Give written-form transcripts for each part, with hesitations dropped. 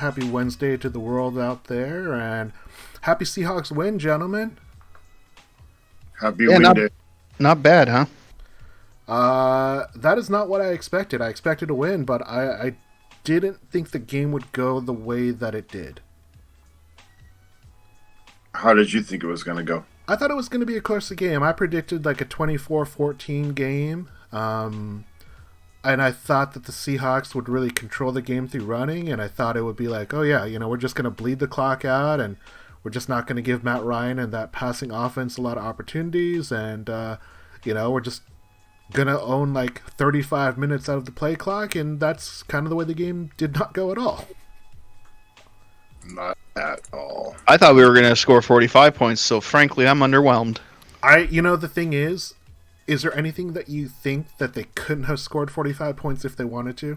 happy Wednesday to the world out there, and happy Seahawks win, gentlemen. Happy win day. Not bad, huh? That is not what I expected. I expected a win, but I didn't think the game would go the way that it did. How did you think it was going to go? I thought it was going to be a closer game. I predicted like a 24-14 game. And I thought that the Seahawks would really control the game through running, and I thought it would be like, oh yeah, we're just going to bleed the clock out, and we're just not going to give Matt Ryan and that passing offense a lot of opportunities, and we're just going to own like 35 minutes out of the play clock, and that's kind of the way the game did not go at all. Not at all. I thought we were going to score 45 points, so frankly, I'm underwhelmed. The thing is there anything that you think that they couldn't have scored 45 points if they wanted to?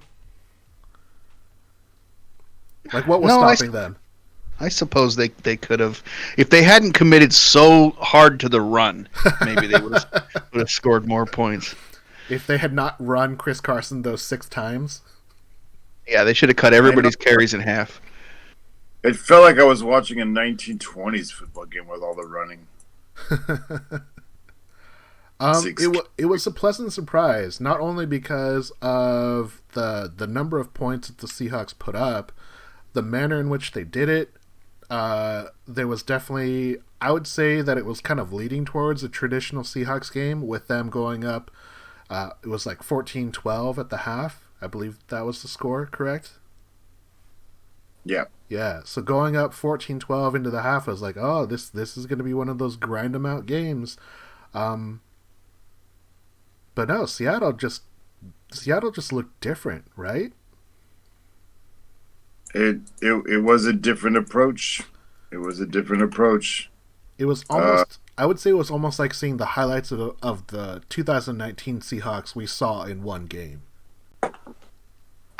Like, what was stopping them? I suppose they could have. If they hadn't committed so hard to the run, maybe they would have scored more points. If they had not run Chris Carson those 6 times? Yeah, they should have cut everybody's carries in half. It felt like I was watching a 1920s football game with all the running. It was a pleasant surprise, not only because of the number of points that the Seahawks put up, the manner in which they did it. There was definitely, I would say that it was kind of leading towards a traditional Seahawks game with them going up. It was like 14-12 at the half. I believe that was the score, correct? Yeah. Yeah, so going up 14-12 into the half, I was like, oh, this is going to be one of those grind them out games. But no, Seattle just looked different, right? It was a different approach. It was almost I would say it was almost like seeing the highlights of the 2019 Seahawks we saw in one game.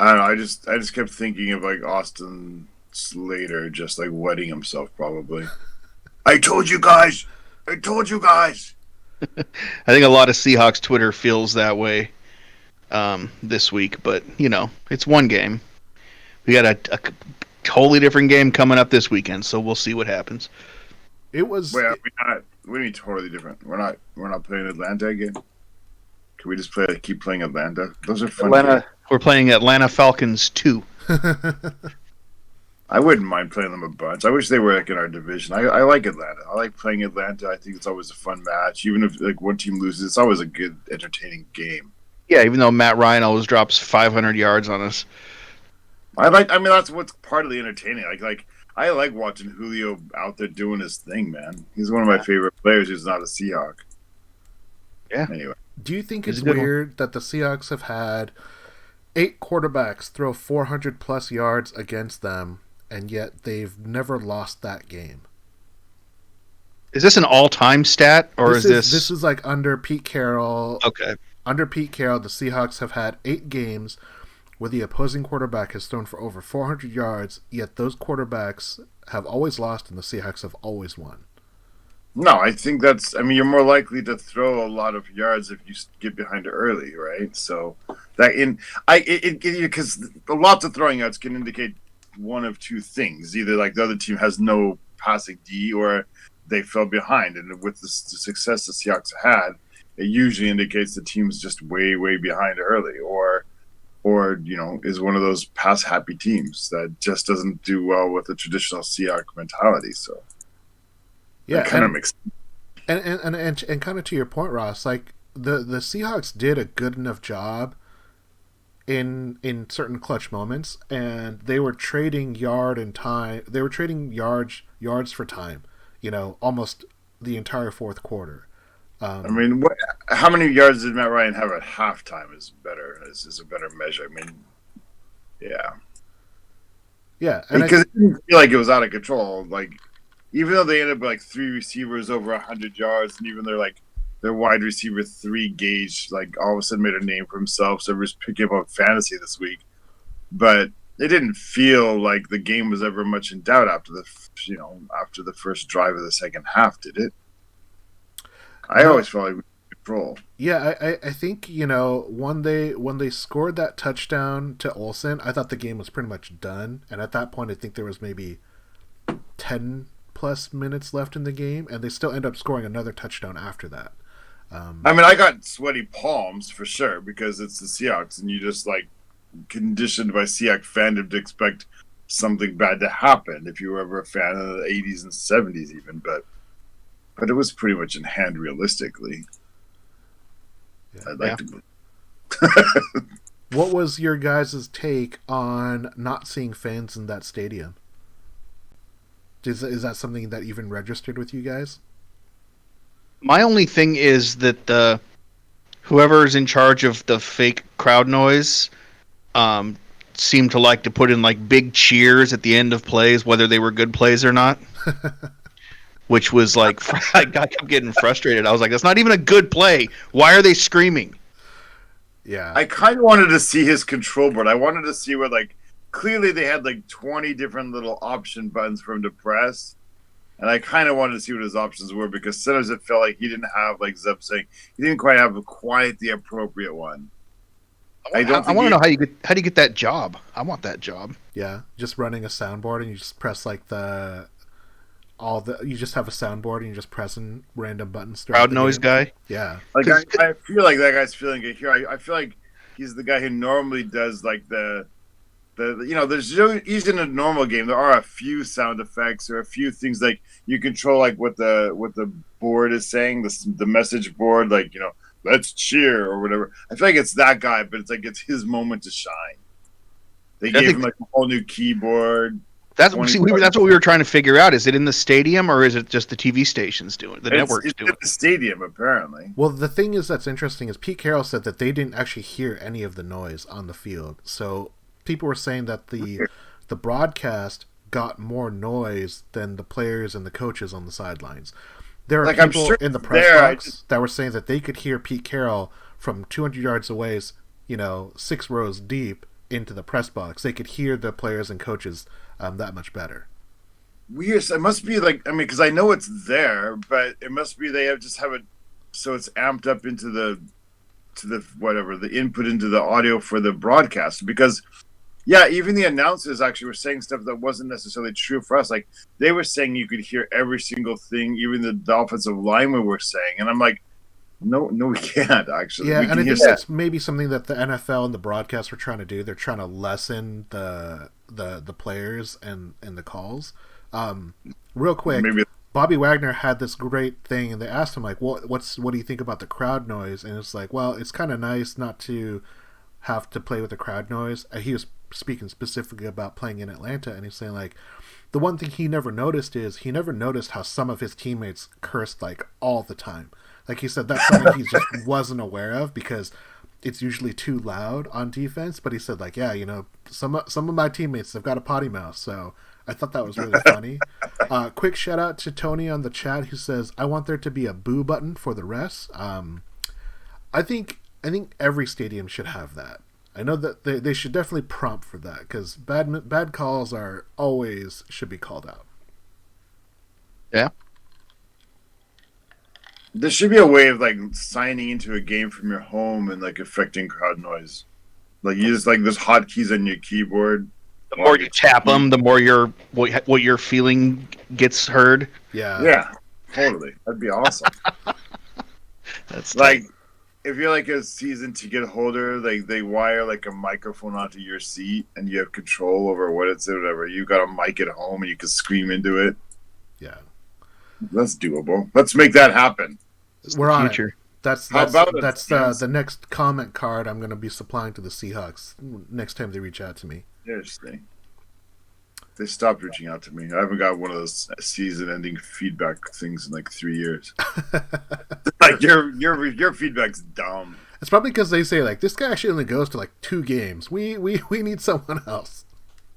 I don't know, I just kept thinking of like Austin Slater just like wetting himself probably. I told you guys. I think a lot of Seahawks Twitter feels that way this week, but it's one game. We got a totally different game coming up this weekend, so we'll see what happens. Wait, we need totally different. We're not playing Atlanta again. Can we just keep playing Atlanta? Those are fun. We're playing Atlanta Falcons 2. I wouldn't mind playing them a bunch. I wish they were like in our division. I like Atlanta. I like playing Atlanta. I think it's always a fun match. Even if like one team loses, it's always a good, entertaining game. Yeah, even though Matt Ryan always drops 500 yards on us. That's what's part of the entertaining. I like watching Julio out there doing his thing, man. He's one of my favorite players who's not a Seahawk. Yeah. Anyway. Do you think it's weird that the Seahawks have had 8 quarterbacks throw 400-plus yards against them, and yet they've never lost that game? Is this an all-time stat, or is this... This is like under Pete Carroll. Okay. Under Pete Carroll, the Seahawks have had 8 games where the opposing quarterback has thrown for over 400 yards, yet those quarterbacks have always lost and the Seahawks have always won. No, I think you're more likely to throw a lot of yards if you get behind early, right? So because lots of throwing yards can indicate one of two things: either like the other team has no passing D, or they fell behind. And with the success the Seahawks had, it usually indicates the team's just way, way behind early, or is one of those pass happy teams that just doesn't do well with the traditional Seahawk mentality. So. Yeah, kind of makes and kind of to your point, Ross, like the Seahawks did a good enough job in certain clutch moments, and they were trading yard and time. They were trading yards for time. Almost the entire fourth quarter. How many yards did Matt Ryan have at halftime? Is a better measure. Yeah, and because it didn't feel like it was out of control, like. Even though they ended up like 3 receivers over 100 yards, and even their wide receiver 3 Gage, like all of a sudden made a name for himself, so we're just picking up on fantasy this week. But it didn't feel like the game was ever much in doubt after the first drive of the second half, did it? I always felt like we control. Yeah, I think when they scored that touchdown to Olsen, I thought the game was pretty much done. And at that point, I think there was maybe 10+ minutes left in the game, and they still end up scoring another touchdown after that. I mean, I got sweaty palms for sure because it's the Seahawks, and you just like conditioned by Seahawks fandom to expect something bad to happen if you were ever a fan of the 80s and 70s even, but it was pretty much in hand realistically. Yeah. I'd like to. What was your guys' take on not seeing fans in that stadium? Is that something that even registered with you guys? My only thing is that whoever's in charge of the fake crowd noise seemed to like to put in like big cheers at the end of plays, whether they were good plays or not. Which was like, I kept getting frustrated. I was like, that's not even a good play. Why are they screaming? Yeah. I kind of wanted to see his control board. I wanted to see where, like, clearly they had like 20 different little option buttons for him to press. And I kind of wanted to see what his options were because sometimes it felt like he didn't have, like Zeb saying, he didn't quite have the appropriate one. I want to know how do you get that job? I want that job. Yeah, just running a soundboard and you just press like you just have a soundboard and you're just pressing random buttons. Crowd noise guy. Yeah, like I feel like that guy's feeling it here. I feel like he's the guy who normally does like the there's usually in a normal game there are a few sound effects or a few things like you control like what the board is saying, the message board, like let's cheer or whatever. I feel like it's that guy, but it's his moment to shine. They gave him like a whole new keyboard. That's what we were trying to figure out. Is it in the stadium or is it just the TV stations doing it? Network's doing it. It's in the stadium, apparently. Well, the thing is that's interesting is Pete Carroll said that they didn't actually hear any of the noise on the field. So people were saying that the broadcast got more noise than the players and the coaches on the sidelines. There are people in the press box that were saying that they could hear Pete Carroll from 200 yards away, 6 rows deep into the press box. They could hear the players and coaches that much better. Weird. It must be because I know it's there, but it must be they have it so it's amped up into the input into the audio for the broadcast. Because even the announcers actually were saying stuff that wasn't necessarily true for us. Like they were saying you could hear every single thing, even the offensive linemen were saying, and I'm like, no, we can't actually. Yeah, and it's maybe something that the NFL and the broadcast were trying to do. They're trying to lessen the players and the calls. Real quick, Bobby Wagner had this great thing, and they asked him like, what do you think about the crowd noise? And it's like, well, it's kind of nice not to have to play with the crowd noise. He was speaking specifically about playing in Atlanta, and he's saying like the one thing he never noticed how some of his teammates cursed like all the time. Like he said, that's something he just wasn't aware of because it's usually too loud on defense. But he said, like, some of my teammates have got a potty mouth, so I thought that was really funny. Quick shout out to Tony on the chat who says, "I want there to be a boo button for the refs." I think every stadium should have that. I know that they should definitely prompt for that because bad calls should be called out. Yeah. There should be a way of like signing into a game from your home and like affecting crowd noise. Like you just like there's hotkeys on your keyboard. The more you tap them, the more what you're feeling gets heard. Yeah, totally. That'd be awesome. That's like if you're like a season ticket holder, like they wire like a microphone onto your seat and you have control over what it's whatever. You got a mic at home and you can scream into it. Yeah. That's doable. Let's make that happen. We're on it. That's the next comment card I'm going to be supplying to the Seahawks next time they reach out to me. Seriously. They stopped reaching out to me. I haven't got one of those season-ending feedback things in like 3 years. Like your feedback's dumb. It's probably because they say like this guy actually only goes to like 2 games. We need someone else.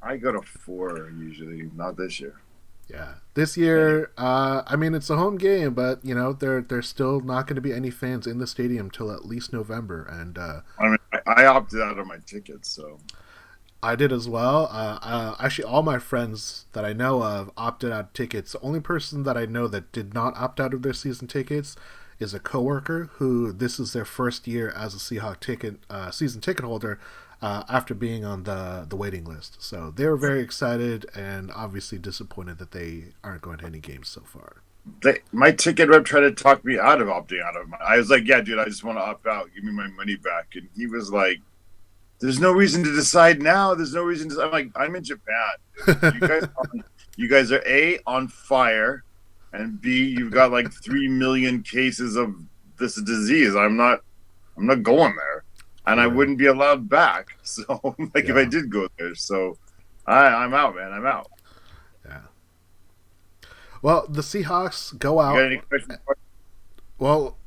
I go to 4 usually, not this year. Yeah, this year, it's a home game, but there's still not going to be any fans in the stadium till at least November. And I opted out of my tickets, so I did as well. Actually, all my friends that I know of opted out of tickets. The only person that I know that did not opt out of their season tickets is a coworker who this is their first year as a Seahawk season ticket holder after being on the waiting list. So they were very excited and obviously disappointed that they aren't going to any games so far. My ticket rep tried to talk me out of opting out of mine. I was like, yeah, dude, I just want to opt out. Give me my money back. And he was like, there's no reason to decide now. There's no reason to. I'm like, I'm in Japan. You guys are A, on fire, and B, you've got like 3 million cases of this disease. I'm not going there. And I wouldn't be allowed back. So if I did go there. So I'm out, man. I'm out. Yeah. Well, the Seahawks go out. You got any questions? Well,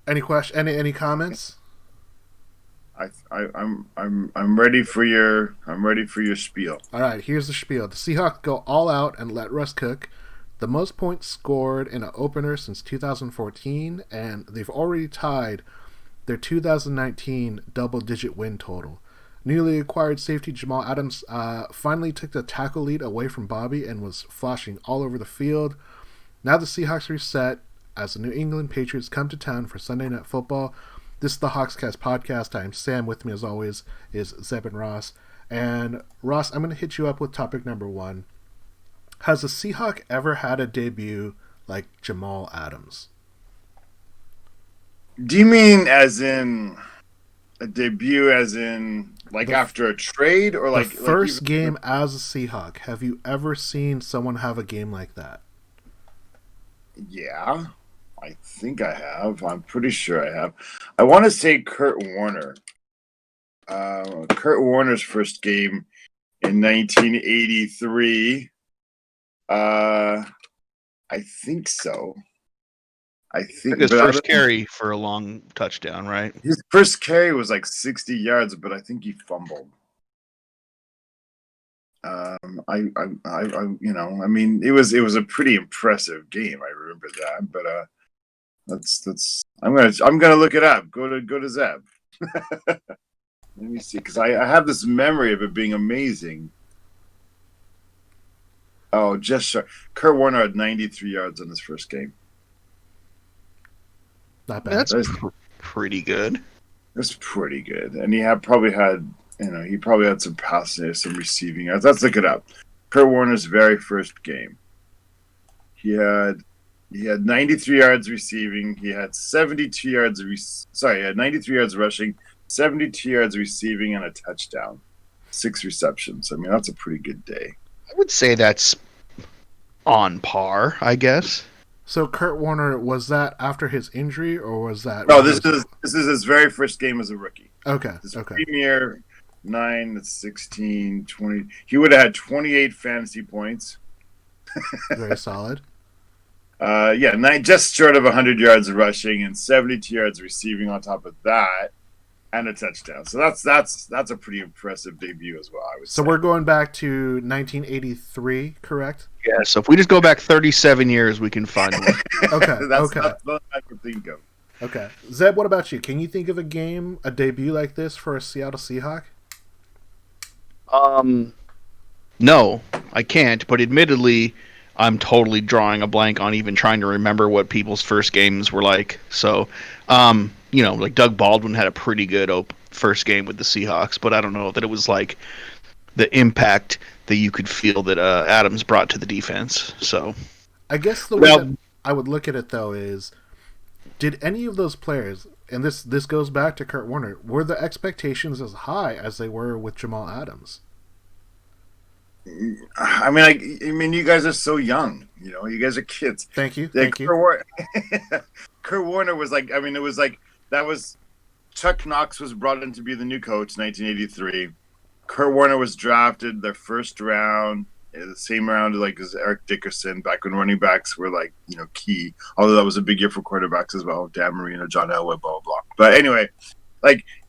any comments? I'm ready for your spiel. All right, here's the spiel. The Seahawks go all out and let Russ Cook, the most points scored in an opener since 2014, and they've already tied their 2019 double-digit win total. Newly acquired safety Jamal Adams finally took the tackle lead away from Bobby and was flashing all over the field. Now the Seahawks reset as the New England Patriots come to town for Sunday Night Football. This is the Hawkscast podcast. I am Sam. With me, as always, is Zeb and Ross. And Ross, I'm going to hit you up with topic number 1. Has a Seahawk ever had a debut like Jamal Adams? Do you mean as in a debut, as in after a trade, or the first game as a Seahawk? Have you ever seen someone have a game like that? Yeah, I think I have. I'm pretty sure I have. I want to say Kurt Warner. Kurt Warner's first game in 1983. I think so. I think his first carry for a long touchdown, right? His first carry was like 60 yards, but I think he fumbled. It was a pretty impressive game. I remember that, but that's I'm gonna look it up. Go to Zeb. Let me see, because I have this memory of it being amazing. Oh, just sure. Kurt Warner had 93 yards in his first game. Not bad. That's pretty good. That's pretty good, and he probably had some passing, some receiving yards. Let's look it up. Kurt Warner's very first game. He had 93 yards receiving. He had 72 yards. He had 93 yards rushing, 72 yards receiving, and a touchdown. 6 receptions. I mean, that's a pretty good day. I would say that's on par, I guess. So Kurt Warner, was that after his injury, or was that? No, this is his very first game as a rookie. Okay. Premier 9, 16, 20. He would have had 28 fantasy points. Very solid. 9, just short of 100 yards rushing and 72 yards receiving on top of that, and a touchdown. So that's a pretty impressive debut as well, I would say. So we're going back to 1983, correct? Yeah, so if we just go back 37 years, we can find one. Okay, that's what I could think of. Okay. Zeb, what about you? Can you think of a debut like this for a Seattle Seahawk? No, I can't, but admittedly, I'm totally drawing a blank on even trying to remember what people's first games were like. So, like Doug Baldwin had a pretty good first game with the Seahawks, but I don't know that it was like the impact that you could feel that Adams brought to the defense. So, I guess the way that I would look at it, though, is did any of those players, and this goes back to Kurt Warner, were the expectations as high as they were with Jamal Adams? I mean, you guys are so young. You guys are kids. Thank you. Kurt Warner was like, it was like that was Chuck Knox was brought in to be the new coach in 1983. Kurt Warner was drafted their first round, the same round as Eric Dickerson, back when running backs were key. Although that was a big year for quarterbacks as well. Dan Marino, John Elway, blah, blah, blah. But anyway,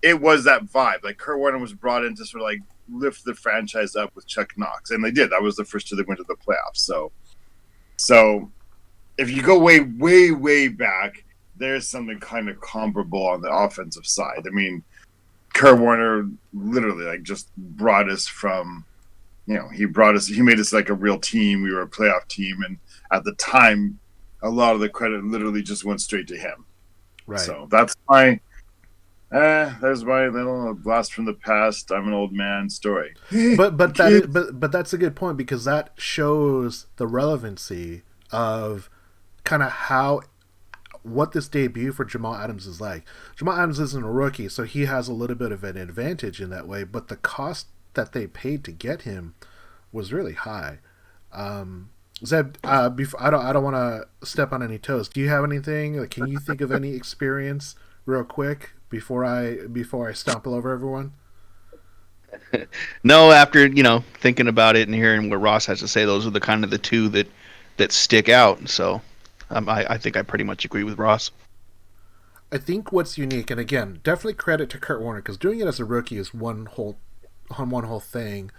it was that vibe. Kurt Warner was brought in to sort of lift the franchise up with Chuck Knox. And they did. That was the first year they went to the playoffs. So if you go way, way, way back, there's something kind of comparable on the offensive side. I mean, Kurt Warner literally just brought us from, he made us like a real team. We were a playoff team. And at the time, a lot of the credit literally just went straight to him. Right. So that's my there's my little blast from the past. I'm an old man story. But that's a good point, because that shows the relevancy of kind of what this debut for Jamal Adams is like. Jamal Adams isn't a rookie, so he has a little bit of an advantage in that way, but the cost that they paid to get him was really high. Zeb, before, I don't want to step on any toes. Do you have anything? Like, can you think of any experience real quick before I stumble over everyone? No, after thinking about it and hearing what Ross has to say, those are the kind of the two that stick out. So I think I pretty much agree with Ross. I think what's unique, and again, definitely credit to Kurt Warner, because doing it as a rookie is one whole thing.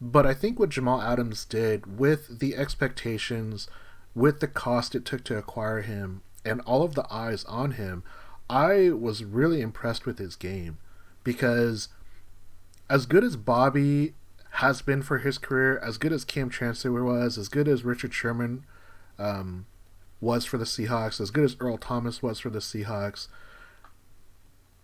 But I think what Jamal Adams did, with the expectations, with the cost it took to acquire him, and all of the eyes on him, I was really impressed with his game. Because as good as Bobby has been for his career, as good as Cam Chancellor was, as good as Richard Sherman was for the Seahawks, as good as Earl Thomas was for the Seahawks,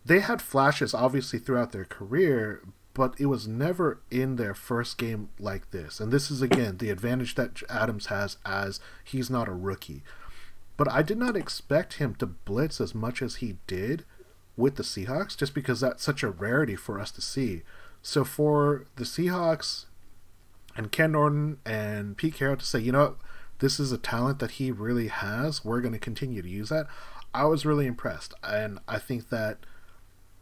they had flashes obviously throughout their career, but it was never in their first game like this. And this is, again, the advantage that Adams has, as he's not a rookie. But I did not expect him to blitz as much as he did with the Seahawks, just because that's such a rarity for us to see. So for the Seahawks and Ken Norton and Pete Carroll to say, you know what, this is a talent that he really has, we're going to continue to use that, I was really impressed. And I think that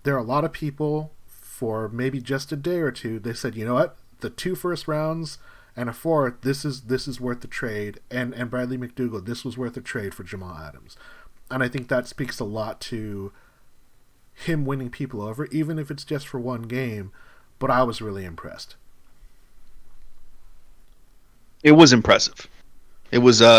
there are a lot of people, for maybe just a day or two, they said, you know what, the 2 first rounds and a 4th, this is worth the trade. And Bradley McDougald, this was worth the trade for Jamal Adams. And I think that speaks a lot to him winning people over, even if it's just for one game. But I was really impressed. It was impressive. It was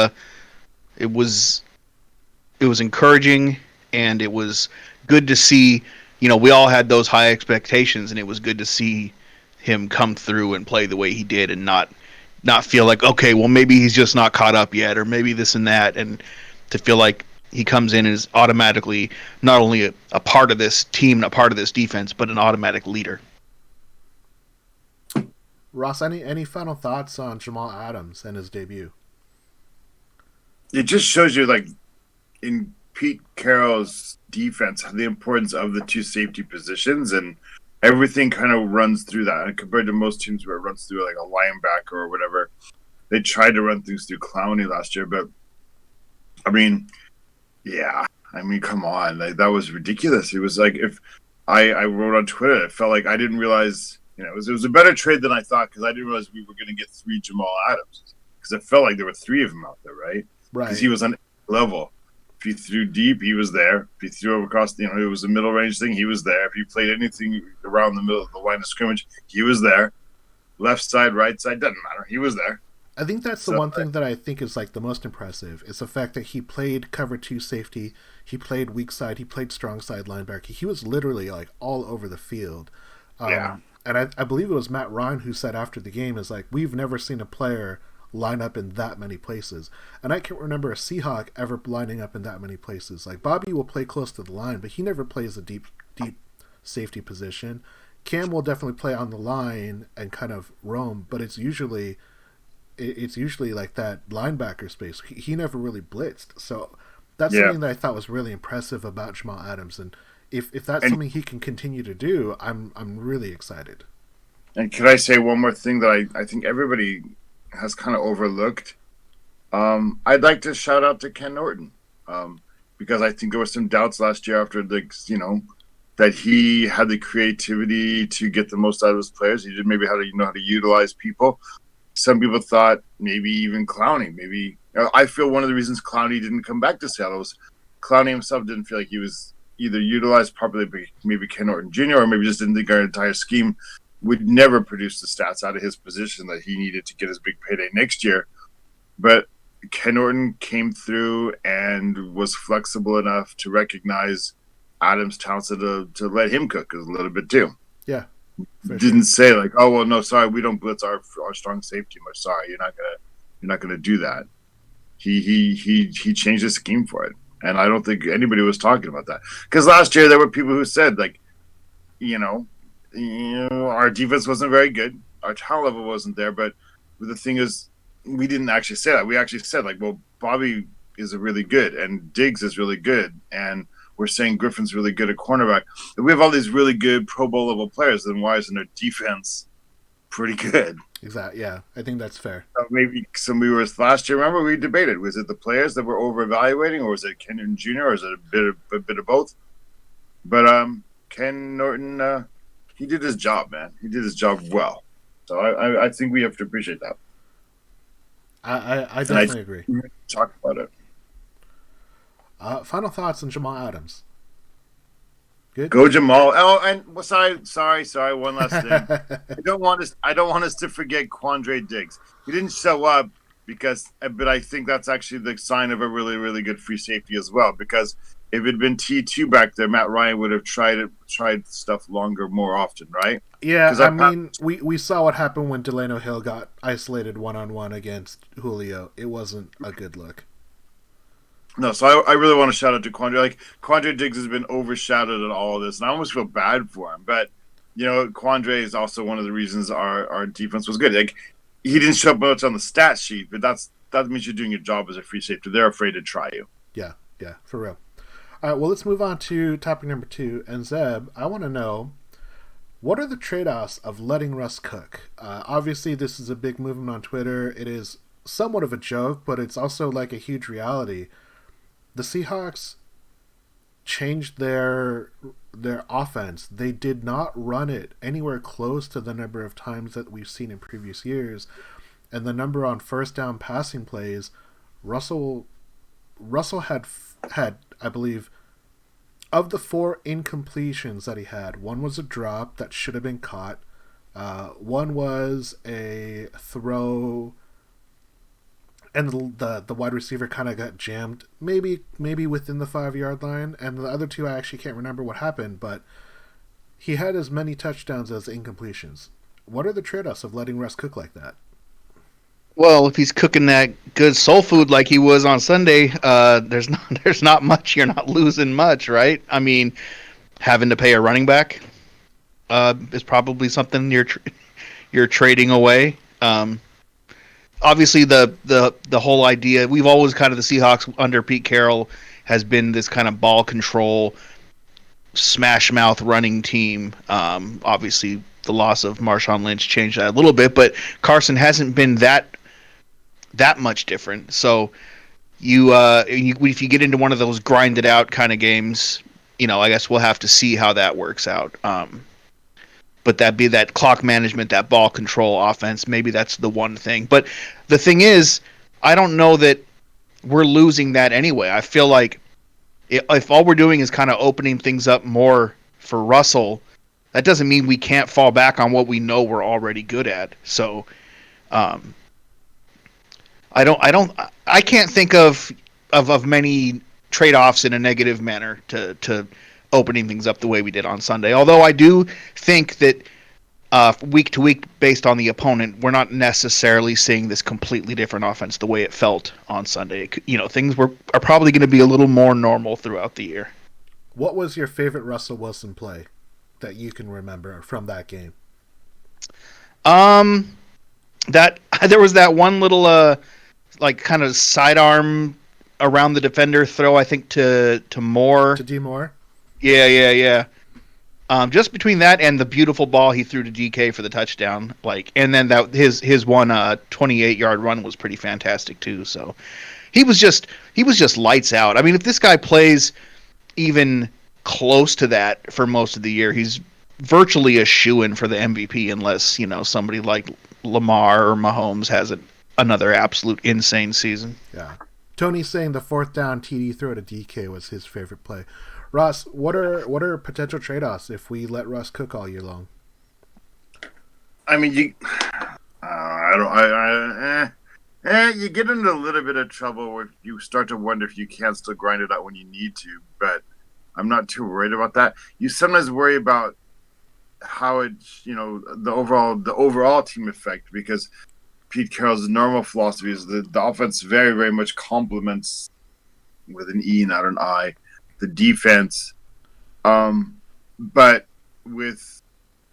encouraging, and it was good to see. We all had those high expectations, and it was good to see him come through and play the way he did, and not feel like, okay, well, maybe he's just not caught up yet, or maybe this and that, and to feel like he comes in and is automatically not only a part of this team, a part of this defense, but an automatic leader. Ross, any final thoughts on Jamal Adams and his debut? It just shows you, like, in Pete Carroll's defense, the importance of the 2 safety positions, and everything kind of runs through that. And compared to most teams where it runs through like a linebacker or whatever, they tried to run things through Clowney last year, but I mean, come on, like, that was ridiculous. It was like, if I wrote on Twitter, it felt like I didn't realize, it was a better trade than I thought, because I didn't realize we were going to get 3 Jamal Adams, because it felt like there were 3 of them out there, right? Right. Because he was on level. If you threw deep, he was there. If you threw over across, it was a middle range thing, he was there. If you played anything around the middle of the line of scrimmage, he was there. Left side, right side, doesn't matter. He was there. I think that's the one thing that I think is like the most impressive, is the fact that he played cover 2 safety, he played weak side, he played strong side linebacker. He was literally like all over the field. Yeah. And I believe it was Matt Ryan who said after the game, is like, we've never seen a player line up in that many places. And I can't remember a Seahawk ever lining up in that many places. Like, Bobby will play close to the line, but he never plays a deep safety position. Cam will definitely play on the line and kind of roam, but it's usually like that linebacker space. He never really blitzed. So that's something that I thought was really impressive about Jamal Adams. And if that's something he can continue to do, I'm really excited. And could I say one more thing that I think everybody has kind of overlooked? I'd like to shout out to Ken Norton, because I think there were some doubts last year after that he had the creativity to get the most out of his players. He did maybe how to utilize people. Some people thought maybe even Clowney. Maybe I feel one of the reasons Clowney didn't come back to Seattle was Clowney himself didn't feel like he was either utilized properly by maybe Ken Norton Jr. or maybe just didn't think our entire scheme would never produce the stats out of his position that he needed to get his big payday next year. But Ken Norton came through and was flexible enough to recognize Adams' talents to let him cook a little bit too. Yeah. Didn't say like, oh well, no, sorry, we don't blitz our strong safety much. Sorry, you're not gonna do that. he changed the scheme for it, and I don't think anybody was talking about that because last year there were people who said like, you know, our defense wasn't very good, our talent level wasn't there, but the thing is, we didn't actually say that. We actually said like, well, Bobby is really good and Diggs is really good, and we're saying Griffin's really good at cornerback. If we have all these really good Pro Bowl level players, then why isn't our defense pretty good? Exactly. Yeah, I think that's fair. Maybe some we were last year. Remember, we debated: was it the players that were over evaluating, or was it Ken Jr., or is it a bit of both? But Ken Norton, he did his job, man. He did his job well. So I think we have to appreciate that. I definitely agree. Talk about it. Final thoughts on Jamal Adams. Good. Go Jamal. Oh, and sorry. One last thing. I don't want us to forget Quandre Diggs. He didn't show up but I think that's actually the sign of a really, really good free safety as well. Because if it had been T2 back there, Matt Ryan would have tried stuff longer, more often, right? Yeah, I mean, we saw what happened when Delano Hill got isolated one-on-one against Julio. It wasn't a good look. No, so I really want to shout out to Quandre. Like, Quandre Diggs has been overshadowed in all of this, and I almost feel bad for him. But, Quandre is also one of the reasons our defense was good. Like, he didn't show up much on the stat sheet, but that means you're doing your job as a free safety. They're afraid to try you. Yeah, for real. All right, well, let's move on to topic number 2. And Zeb, I want to know, what are the trade-offs of letting Russ cook? Obviously, this is a big movement on Twitter. It is somewhat of a joke, but it's also like a huge reality. The Seahawks changed their offense. They did not run it anywhere close to the number of times that we've seen in previous years. And the number on first down passing plays, Russell had, I believe, of the 4 incompletions that he had, one was a drop that should have been caught. One was a throw, and the wide receiver kind of got jammed, maybe within the 5-yard line. And the other 2, I actually can't remember what happened, but he had as many touchdowns as incompletions. What are the trade-offs of letting Russ cook like that? Well, if he's cooking that good soul food like he was on Sunday, there's not much. You're not losing much, right? I mean, having to pay a running back is probably something you're trading away. Obviously, the whole idea, we've always kind of, the Seahawks under Pete Carroll has been this kind of ball control, smash mouth running team. Obviously, the loss of Marshawn Lynch changed that a little bit, but Carson hasn't been that much different. So if you get into one of those grinded out kind of games, I guess we'll have to see how that works out. But that clock management, that ball control offense, maybe that's the one thing. But the thing is, I don't know that we're losing that anyway. I feel like if all we're doing is kind of opening things up more for Russell, that doesn't mean we can't fall back on what we know we're already good at. So, I can't think of many trade-offs in a negative manner to opening things up the way we did on Sunday. Although I do think that week to week, based on the opponent, we're not necessarily seeing this completely different offense the way it felt on Sunday. Things are probably going to be a little more normal throughout the year. What was your favorite Russell Wilson play that you can remember from that game? That there was that one little kind of sidearm around the defender throw, I think to Moore. To D Moore? Yeah. Just between that and the beautiful ball he threw to DK for the touchdown, and then that his one 28-yard run was pretty fantastic too. So he was just lights out. I mean, if this guy plays even close to that for most of the year, he's virtually a shoo-in for the MVP unless somebody like Lamar or Mahomes has another absolute insane season. Yeah. Tony's saying the 4th down TD throw to DK was his favorite play. Ross, what are potential trade-offs if we let Russ cook all year long? I mean, you get into a little bit of trouble where you start to wonder if you can still grind it out when you need to, but I'm not too worried about that. You sometimes worry about how it, the overall team effect, because Pete Carroll's normal philosophy is the offense very, very much complements, with an E, not an I, the defense. But with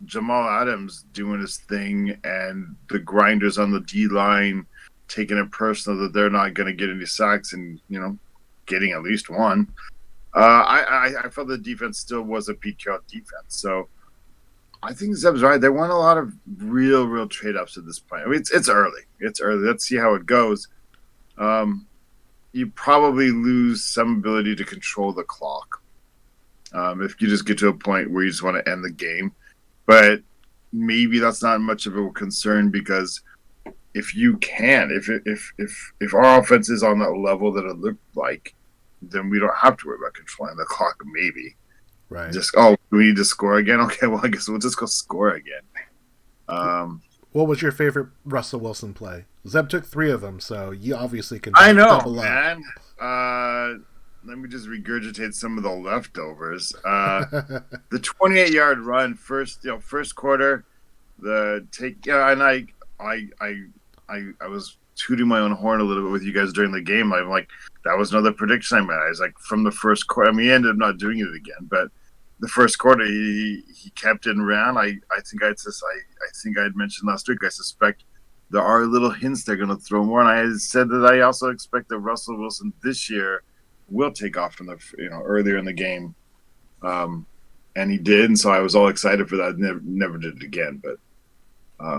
Jamal Adams doing his thing and the grinders on the D line taking it personal that they're not going to get any sacks and, getting at least one, I felt the defense still was a Pete Carroll defense. So I think Zeb's right. They want a lot of real trade-offs at this point. I mean, it's early. Let's see how it goes. You probably lose some ability to control the clock if you just get to a point where you just want to end the game. But maybe that's not much of a concern, because if you can, if our offense is on that level that it looked like, then we don't have to worry about controlling the clock. Maybe. Right. Just we need to score again. Okay, well I guess we'll just go score again. What was your favorite Russell Wilson play? Zeb took 3 of them, so you obviously can. I know, double man. Let me just regurgitate some of the leftovers. The 28-yard run, first quarter. The take, and I was tooting my own horn a little bit with you guys during the game. I'm like, that was another prediction I made. I was like, from the first quarter. I mean, he ended up not doing it again, but the first quarter he kept it and ran. I think I'd mentioned last week, I suspect there are little hints they're going to throw more, and I said that I also expect that Russell Wilson this year will take off from the earlier in the game, and he did, and so I was all excited for that. Never did it again, but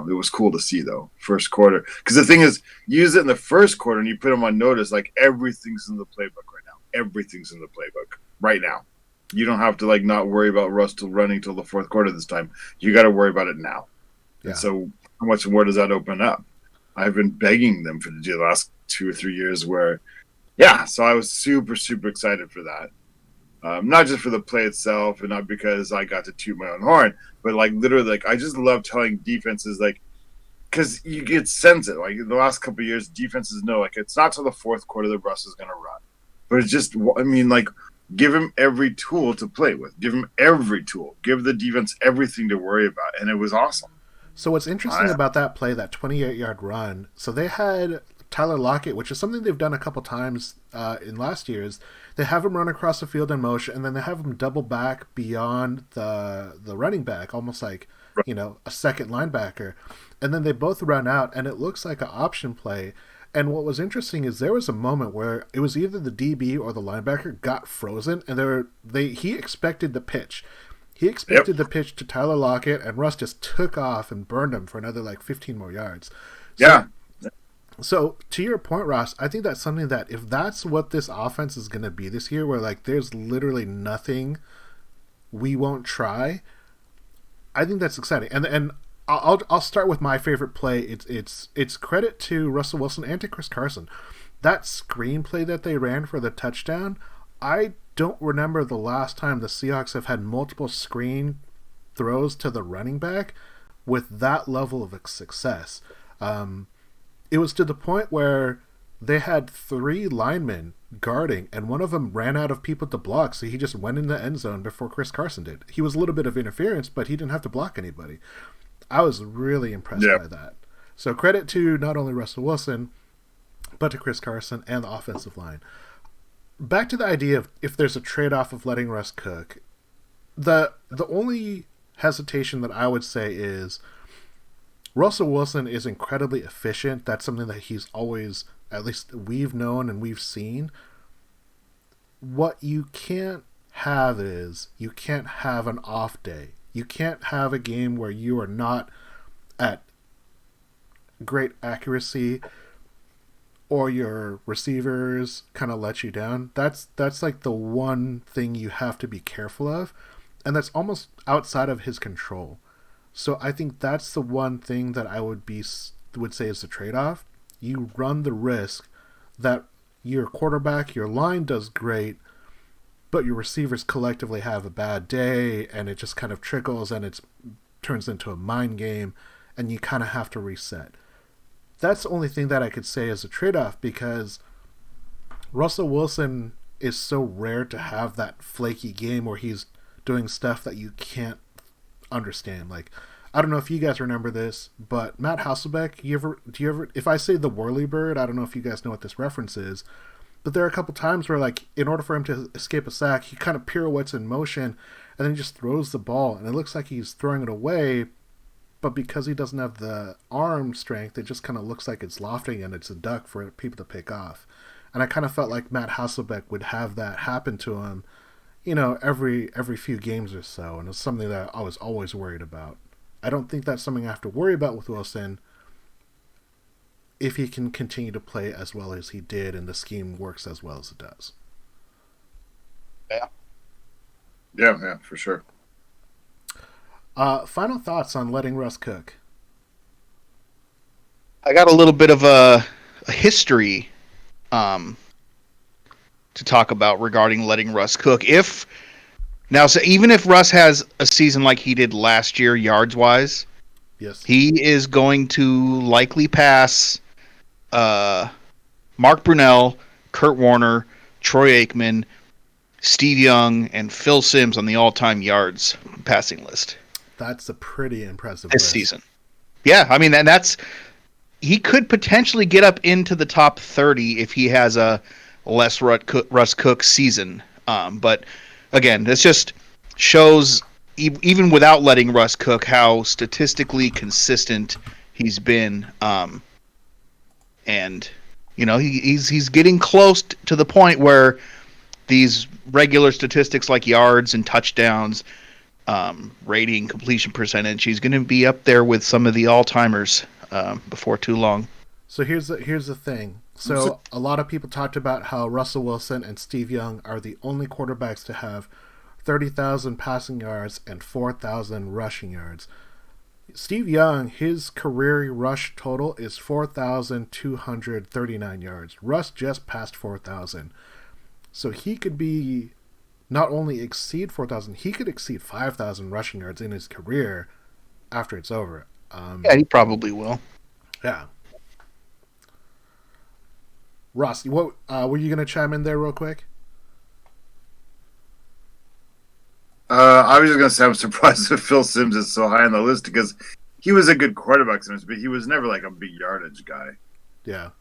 it was cool to see though, first quarter, because the thing is, use it in the first quarter and you put them on notice, like everything's in the playbook right now. Everything's in the playbook right now. You don't have to not worry about Russ running till the fourth quarter this time. You got to worry about it now. Yeah. And so how much more does that open up? I've been begging them for the last 2 or 3 years so I was super excited for that. Not just for the play itself and not because I got to toot my own horn, but literally, I just love telling defenses, because you get sense it. In the last couple of years, defenses know, it's not till the fourth quarter that Russ is going to run. But it's just, give him every tool to play with. Give him every tool. Give the defense everything to worry about. And it was awesome. So what's interesting about that play, that 28-yard run, so they had Tyler Lockett, which is something they've done a couple times in last years. They have him run across the field in motion, and then they have him double back beyond the running back, almost like, a second linebacker. And then they both run out, and it looks like an option play. And what was interesting is there was a moment where it was either the DB or the linebacker got frozen, and he expected the pitch. He expected the pitch to Tyler Lockett, and Russ just took off and burned him for another 15 more yards. So to your point, Ross, I think that's something that if that's what this offense is going to be this year, where there's literally nothing we won't try, I think that's exciting. And I'll start with my favorite play. It's credit to Russell Wilson and to Chris Carson. That screenplay that they ran for the touchdown, I don't remember the last time the Seahawks have had multiple screen throws to the running back with that level of success. It was to the point where they had 3 linemen guarding, and one of them ran out of people to block, so he just went in the end zone before Chris Carson did. He was a little bit of interference, but he didn't have to block anybody. I was really impressed by that. So credit to not only Russell Wilson, but to Chris Carson and the offensive line. Back to the idea of if there's a trade-off of letting Russ cook, the only hesitation that I would say is Russell Wilson is incredibly efficient. That's something that he's always, at least we've known and we've seen. What you can't have is you can't have an off day. You can't have a game where you are not at great accuracy or your receivers kind of let you down. That's the one thing you have to be careful of, and that's almost outside of his control. So I think that's the one thing that I would say is the trade-off. You run the risk that your quarterback, your line does great, but your receivers collectively have a bad day, and it just kind of trickles, and it turns into a mind game, and you kind of have to reset. That's the only thing that I could say as a trade-off, because Russell Wilson is so rare to have that flaky game where he's doing stuff that you can't understand. I don't know if you guys remember this, but Matt Hasselbeck, do you ever if I say the whirly bird, I don't know if you guys know what this reference is, but there are a couple times where, like, in order for him to escape a sack, he kind of pirouettes in motion and then he just throws the ball, and it looks like he's throwing it away, but because he doesn't have the arm strength, it just kind of looks like it's lofting and it's a duck for people to pick off. And I kind of felt like Matt Hasselbeck would have that happen to him, every few games or so, and it's something that I was always worried about. I don't think that's something I have to worry about with Wilson if he can continue to play as well as he did and the scheme works as well as it does. Yeah, for sure. Final thoughts on letting Russ cook? I got a little bit of a history to talk about regarding letting Russ cook. So even if Russ has a season like he did last year, yards wise, yes, he is going to likely pass Mark Brunell, Kurt Warner, Troy Aikman, Steve Young, and Phil Simms on the all-time yards passing list. That's a pretty impressive this list. Season. Yeah, I mean, he could potentially get up into the top 30 if he has a less Russ Cook season. But again, this just shows, even without letting Russ cook, how statistically consistent he's been. And he's getting close to the point where these regular statistics like yards and touchdowns, rating, completion percentage, he's going to be up there with some of the all-timers before too long. So here's the thing. So a lot of people talked about how Russell Wilson and Steve Young are the only quarterbacks to have 30,000 passing yards and 4,000 rushing yards. Steve Young, his career rush total is 4,239 yards. Russ just passed 4,000. So he could be not only exceed 4,000, he could exceed 5,000 rushing yards in his career after it's over. Yeah, he probably will. Yeah. Ross, what were you going to chime in there real quick? I was just going to say I'm surprised that Phil Simms is so high on the list because he was a good quarterback, but he was never like a big yardage guy. Yeah.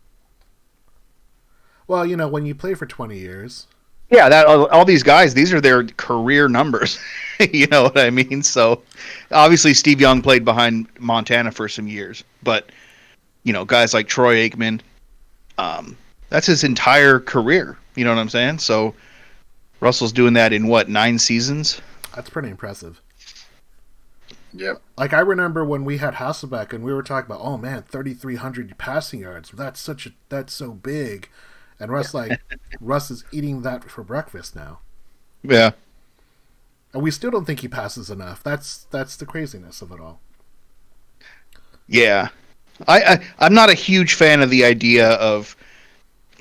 Well, when you play for 20 years. Yeah, that all these guys, these are their career numbers. You know what I mean? So, obviously, Steve Young played behind Montana for some years, but guys like Troy Aikman, that's his entire career. You know what I'm saying? So, Russell's doing that in 9 seasons? That's pretty impressive. Yep. Like, I remember when we had Hasselbeck and we were talking about, oh man, 3,300 passing yards. That's so big. And Russ is eating that for breakfast now. Yeah. And we still don't think he passes enough. That's the craziness of it all. Yeah. I'm not a huge fan of the idea of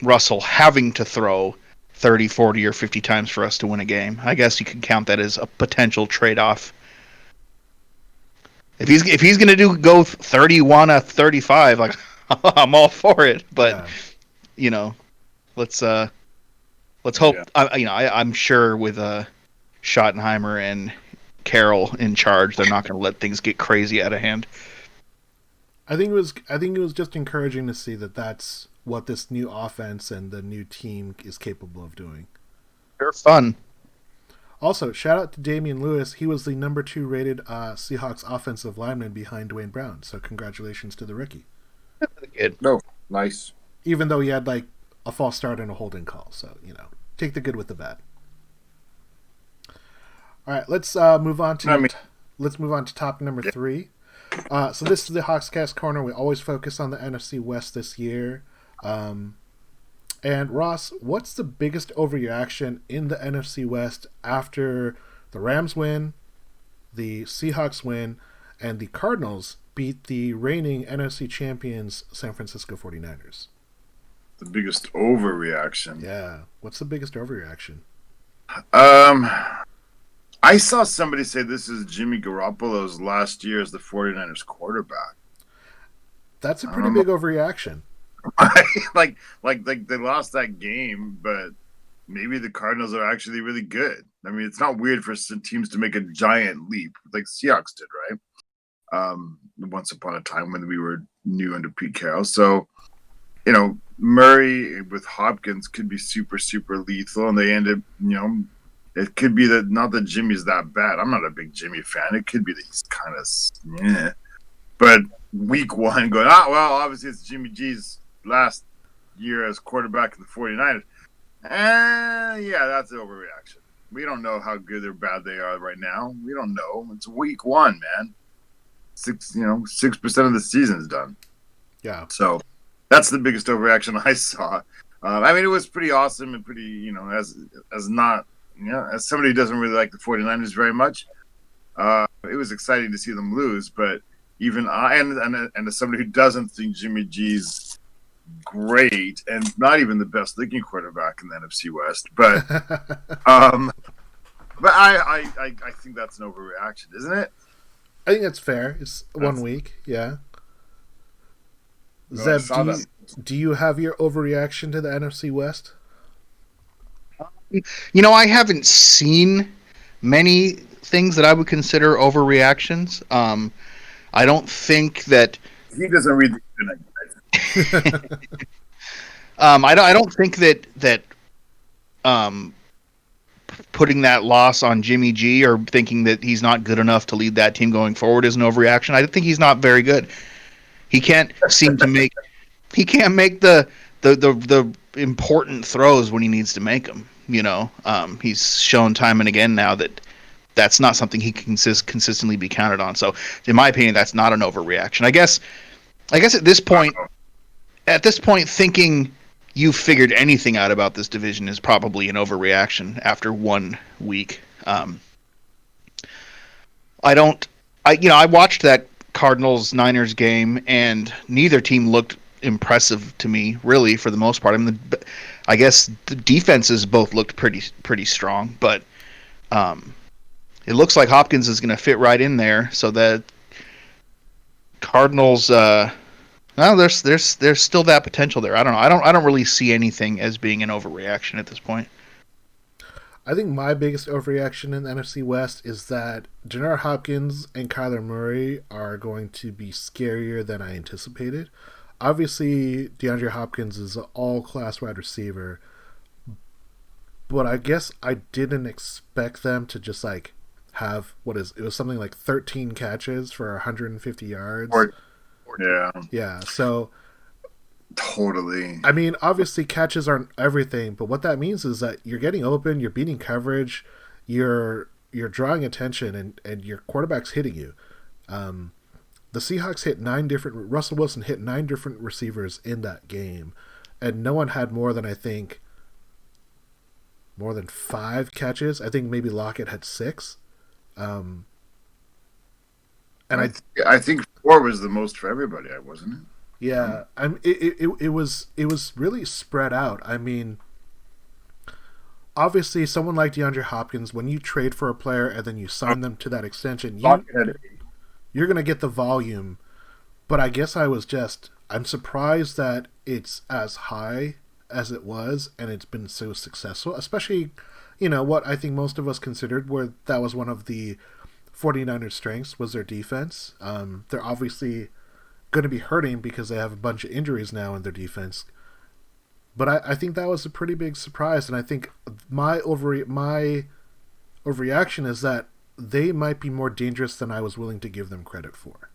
Russell having to throw 30, 40, or 50 times for us to win a game. I guess you could count that as a potential trade-off. If he's going to go 31 of 35, like I'm all for it. But let's hope. Yeah. I'm sure with Schottenheimer and Carroll in charge, they're not going to let things get crazy out of hand. I think it was just encouraging to see that that's what this new offense and the new team is capable of doing. They're fun. Also, shout out to Damian Lewis. He was the number 2 rated Seahawks offensive lineman behind Dwayne Brown. So congratulations to the rookie. Good. No, nice. Even though he had like a false start and a holding call. So, take the good with the bad. All right, let's move on to top number 3. So this is the Hawkscast Corner. We always focus on the NFC West this year. And Ross, what's the biggest overreaction in the NFC West after the Rams win, the Seahawks win, and the Cardinals beat the reigning NFC champions San Francisco 49ers? The biggest overreaction. Yeah. What's the biggest overreaction? I saw somebody say this is Jimmy Garoppolo's last year as the 49ers quarterback. That's a pretty big overreaction. like they lost that game, but maybe the Cardinals are actually really good. I mean, it's not weird for some teams to make a giant leap like Seahawks did, right? once upon a time when we were new under Pete Carroll. So, Murray with Hopkins could be super, super lethal, and they end up, it could be that not that Jimmy's that bad. I'm not a big Jimmy fan. It could be that he's kind of, but week one going, well, obviously it's Jimmy G's last year as quarterback of the 49ers. Yeah, that's an overreaction. We don't know how good or bad they are right now. We don't know. It's week one, man. 6% of the season's done. Yeah. So that's the biggest overreaction I saw. It was pretty awesome and pretty, as somebody who doesn't really like the 49ers very much, it was exciting to see them lose. But even I, and as somebody who doesn't think Jimmy G's great and not even the best looking quarterback in the NFC West, but I think that's an overreaction, isn't it? I think that's fair. It's 1 week, yeah. No, Zeb, do you have your overreaction to the NFC West? I haven't seen many things that I would consider overreactions. I don't think that he doesn't read the internet. I don't think that putting that loss on Jimmy G or thinking that he's not good enough to lead that team going forward is an overreaction. I think he's not very good. He can't seem to make. He can't make the important throws when he needs to make them. He's shown time and again now that that's not something he can consistently be counted on. So, in my opinion, that's not an overreaction. I guess at this point, thinking you've figured anything out about this division is probably an overreaction after 1 week. I watched that Cardinals-Niners game, and neither team looked impressive to me, really, for the most part. I guess the defenses both looked pretty strong, but it looks like Hopkins is going to fit right in there, so that Cardinals, there's still that potential there. I don't know. I don't really see anything as being an overreaction at this point. I think my biggest overreaction in the NFC West is that DeAndre Hopkins and Kyler Murray are going to be scarier than I anticipated. Obviously, DeAndre Hopkins is an all-class wide receiver, but I guess I didn't expect them to just have it was something like 13 catches for 150 yards. Yeah. So totally. Obviously catches aren't everything, but what that means is that you're getting open, you're beating coverage, you're drawing attention, and your quarterback's hitting you. The Seahawks Russell Wilson hit 9 different receivers in that game, and no one had more than 5 catches. I think maybe Lockett had 6. And I think 4 was the most for everybody, wasn't it? Yeah, it was really spread out. Obviously, someone like DeAndre Hopkins, when you trade for a player and then you sign them to that extension, you're going to get the volume. But I guess I'm surprised that it's as high as it was and it's been so successful, especially, what I think most of us considered where that was one of the 49ers' strengths was their defense. They're obviously going to be hurting because they have a bunch of injuries now in their defense. But I think that was a pretty big surprise, and I think my overreaction is that they might be more dangerous than I was willing to give them credit for.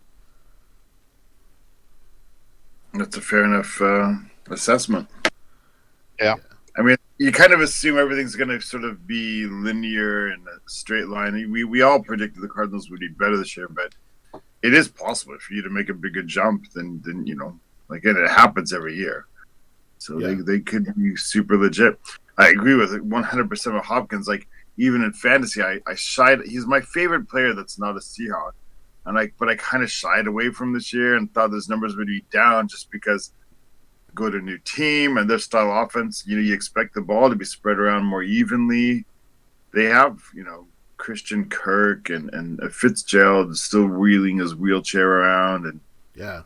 That's a fair enough assessment. Yeah. You kind of assume everything's going to sort of be linear and a straight line. We all predicted the Cardinals would be better this year, but it is possible for you to make a bigger jump than it happens every year. So yeah. They could be super legit. I agree with it 100% of Hopkins. Even in fantasy, I shied. He's my favorite player that's not a Seahawk, but I kind of shied away from this year and thought his numbers would be down just because go to a new team and their style of offense. You expect the ball to be spread around more evenly. They have Christian Kirk and Fitzgerald still wheeling his wheelchair around, and yeah,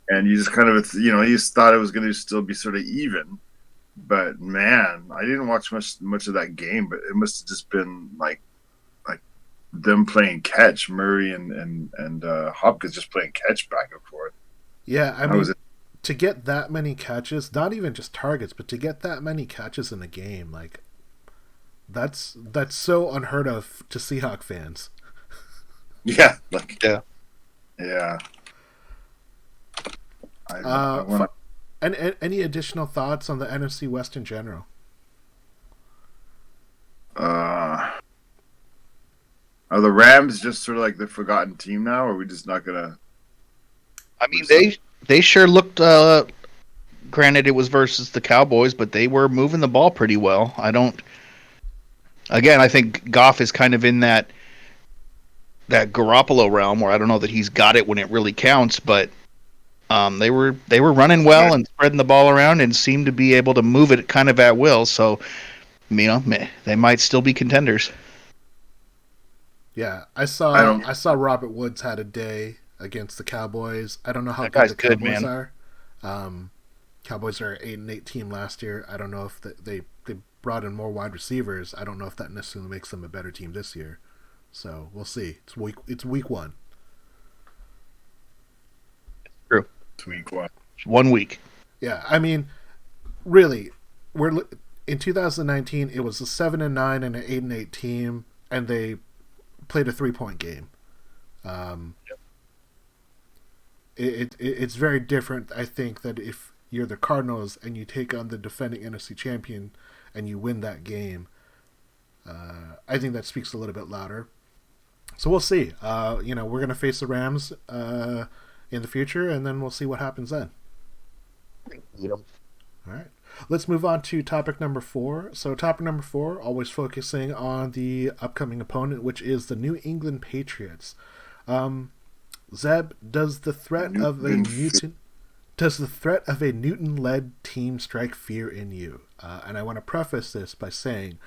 and you just kind of you just thought it was going to still be sort of even. But man, I didn't watch much of that game, but it must have just been like them playing catch, Murray and Hopkins just playing catch back and forth. Yeah, I That was mean, to get that many catches, not even just targets, but to get that many catches in a game, like that's so unheard of to Seahawk fans. Yeah, like Yeah. yeah. I Uh, want and any additional thoughts on the NFC West in general? are the Rams just sort of like the forgotten team now, or are we just not gonna? I mean, they sure looked. Granted, it was versus the Cowboys, but they were moving the ball pretty well. I don't. Again, I think Goff is kind of in that Garoppolo realm where I don't know that he's got it when it really counts, but they were running well and spreading the ball around and seemed to be able to move it kind of at will. So, they might still be contenders. Yeah, I I don't. saw Robert Woods had a day against the Cowboys. I don't know how That good guy's the good, Cowboys man. are. Cowboys are an 8-8 team last year. I don't know if they brought in more wide receivers. I don't know if that necessarily makes them a better team this year. So we'll see. It's week one. True. Week one. 1 week. Yeah, I mean, really, we're in 2019. It was a 7-9 and an 8-8 team, and they played a 3-point game. It's very different. I think that if you're the Cardinals and you take on the defending NFC champion and you win that game, I think that speaks a little bit louder. So we'll see. We're going to face the Rams in the future, and then we'll see what happens then. All right. Let's move on to topic number 4. So topic number 4, always focusing on the upcoming opponent, which is the New England Patriots. Zeb, does the threat of a Newton-led team strike fear in you? And I want to preface this by saying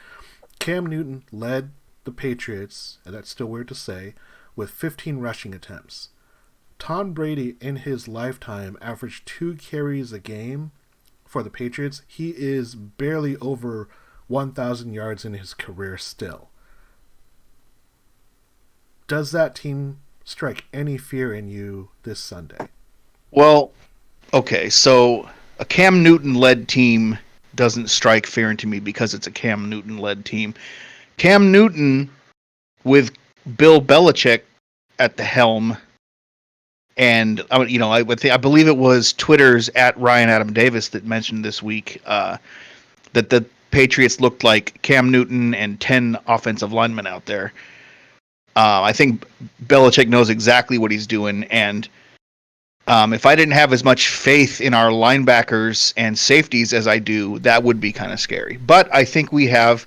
Cam Newton led the Patriots, and that's still weird to say, with 15 rushing attempts. Tom Brady, in his lifetime, averaged 2 carries a game for the Patriots. He is barely over 1,000 yards in his career still. Does that team strike any fear in you this Sunday? Well, okay, so a Cam Newton-led team doesn't strike fear into me because it's a Cam Newton-led team. Cam Newton with Bill Belichick at the helm, and I believe it was Twitter's at Ryan Adam Davis that mentioned this week that the Patriots looked like Cam Newton and 10 offensive linemen out there. I think Belichick knows exactly what he's doing, and if I didn't have as much faith in our linebackers and safeties as I do, that would be kind of scary. But I think we have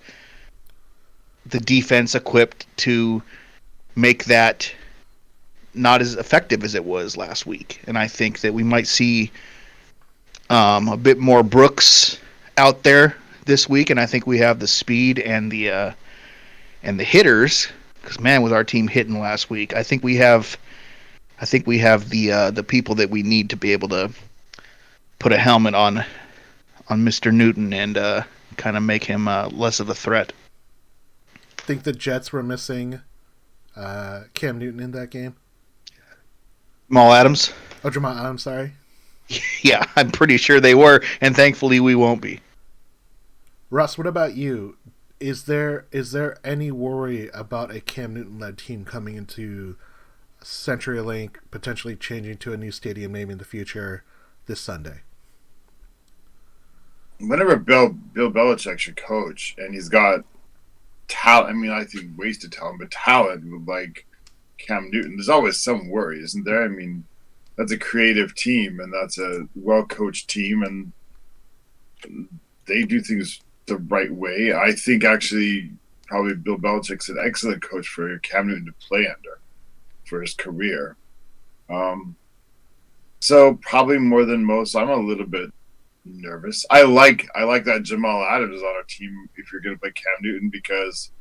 the defense equipped to make that not as effective as it was last week. And I think that we might see a bit more Brooks out there this week, and I think we have the speed and the hitters. Because man, was our team hitting last week? I think we have the people that we need to be able to put a helmet on Mr. Newton and kind of make him less of a threat. Think the Jets were missing Cam Newton in that game? Jamal Adams? Oh, Jamal Adams, sorry. Yeah, I'm pretty sure they were, and thankfully we won't be. Russ, what about you? Is there any worry about a Cam Newton-led team coming into CenturyLink, potentially changing to a new stadium name in the future this Sunday? Whenever Bill Belichick should coach, and he's got talent. I mean, I think wasted talent, but talent like Cam Newton. There's always some worry, isn't there? I mean, that's a creative team, and that's a well-coached team, and they do things the right way. I think actually probably Bill Belichick's an excellent coach for Cam Newton to play under for his career. So probably more than most, I'm a little bit nervous. I like that Jamal Adams is on our team if you're going to play Cam Newton, because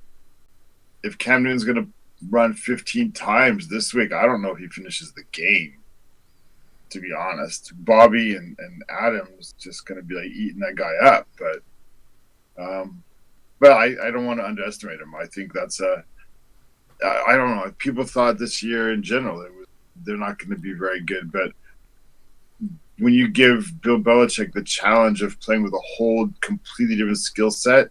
if Cam Newton's going to run 15 times this week, I don't know if he finishes the game, to be honest. Bobby and Adams just going to be like eating that guy up, but I don't want to underestimate him. I think that's I don't know. People thought this year in general they're not going to be very good, but when you give Bill Belichick the challenge of playing with a whole completely different skill set,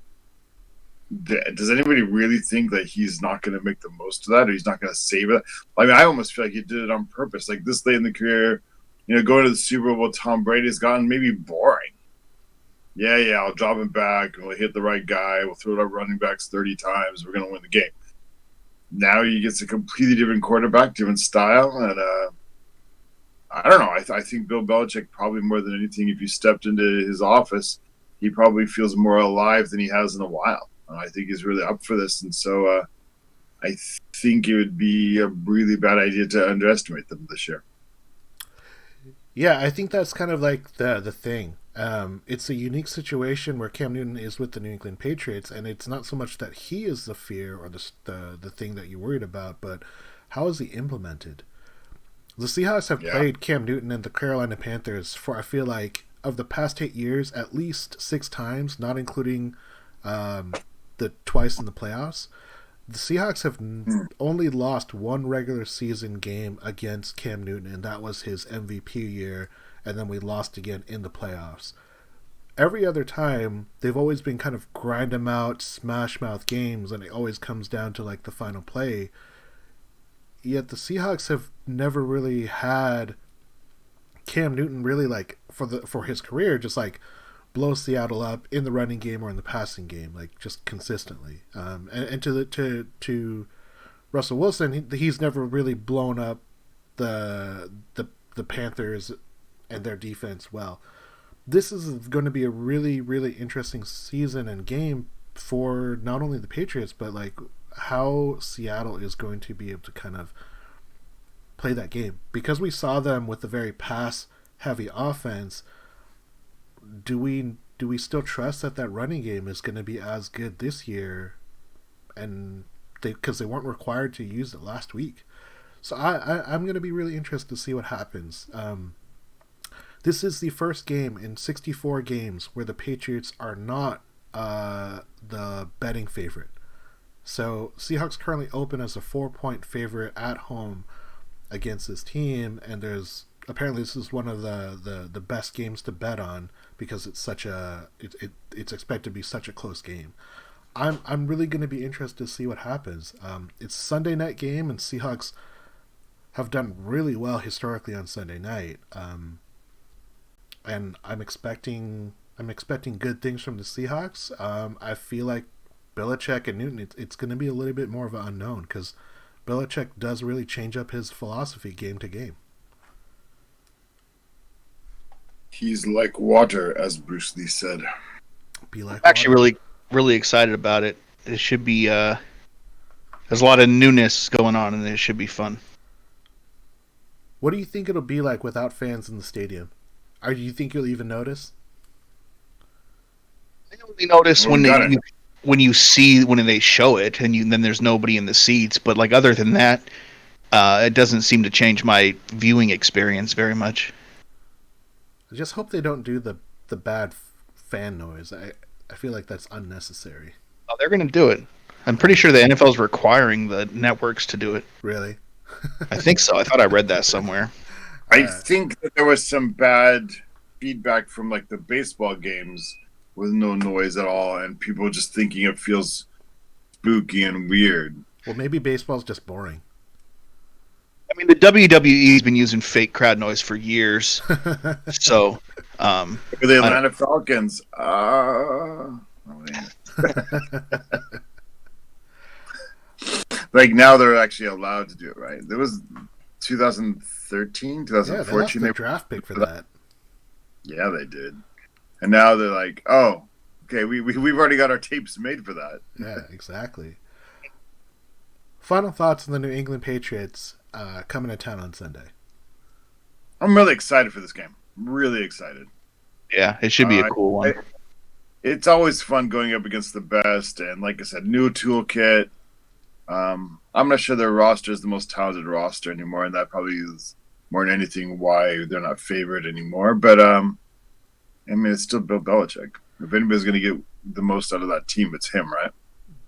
does anybody really think that he's not going to make the most of that, or he's not going to save it? I mean, I almost feel like he did it on purpose. Like this late in the career, going to the Super Bowl, Tom Brady's gotten maybe boring. Yeah, I'll drop him back, and we'll hit the right guy. We'll throw it our running backs 30 times. We're going to win the game. Now he gets a completely different quarterback, different style, and I don't know. I think Bill Belichick probably more than anything, if you stepped into his office, he probably feels more alive than he has in a while. I think he's really up for this, and so I think it would be a really bad idea to underestimate them this year. Yeah, I think that's kind of like the thing. It's a unique situation where Cam Newton is with the New England Patriots, and it's not so much that he is the fear or the thing that you're worried about, but how is he implemented? The Seahawks have played Cam Newton and the Carolina Panthers for, I feel like, of the past 8 years, at least 6 times, not including the twice in the playoffs. The Seahawks have only lost one regular season game against Cam Newton, and that was his MVP year, and then we lost again in the playoffs. Every other time, they've always been kind of grind them out, smash mouth games, and it always comes down to like the final play. Yet the Seahawks have never really had Cam Newton really like for his career just like blow Seattle up in the running game or in the passing game, like just consistently. And to Russell Wilson, he's never really blown up the Panthers and their defense well. This is going to be a really, really interesting season and game for not only the Patriots, but like how Seattle is going to be able to kind of play that game. Because we saw them with a very pass-heavy offense, do we still trust that running game is going to be as good this year? And because they weren't required to use it last week. So I'm going to be really interested to see what happens. This is the first game in 64 games where the Patriots are not the betting favorite. So Seahawks currently open as a 4-point favorite at home against this team, and apparently this is one of the best games to bet on because it's it's expected to be such a close game. I'm really going to be interested to see what happens. It's Sunday night game, and Seahawks have done really well historically on Sunday night. And I'm expecting good things from the Seahawks. I feel like Belichick and Newton, it's going to be a little bit more of an unknown because Belichick does really change up his philosophy game to game. He's like water, as Bruce Lee said. Be like actually really, really excited about it. It should be there's a lot of newness going on, and it should be fun. What do you think it'll be like without fans in the stadium? Or do you think you'll even notice? I only notice when they show it, and then there's nobody in the seats. But like other than that, it doesn't seem to change my viewing experience very much. I just hope they don't do the bad fan noise. I feel like that's unnecessary. Oh, they're going to do it. I'm pretty sure the NFL is requiring the networks to do it. Really? I think so. I thought I read that somewhere. I think that there was some bad feedback from like the baseball games with no noise at all, and people just thinking it feels spooky and weird. Well, maybe baseball's just boring. I mean, the WWE's been using fake crowd noise for years. So, For the Atlanta Falcons, like now they're actually allowed to do it, right? There was 2013, 2014. They draft pick for that. Yeah, they did. And now they're like, oh, okay, we've already got our tapes made for that. Yeah, exactly. Final thoughts on the New England Patriots coming to town on Sunday. I'm really excited for this game. Really excited. Yeah, it should be a cool one. It's always fun going up against the best, and like I said, new toolkit. I'm not sure their roster is the most talented roster anymore, and that probably is more than anything why they're not favored anymore. But I mean, it's still Bill Belichick. If anybody's going to get the most out of that team, it's him, right?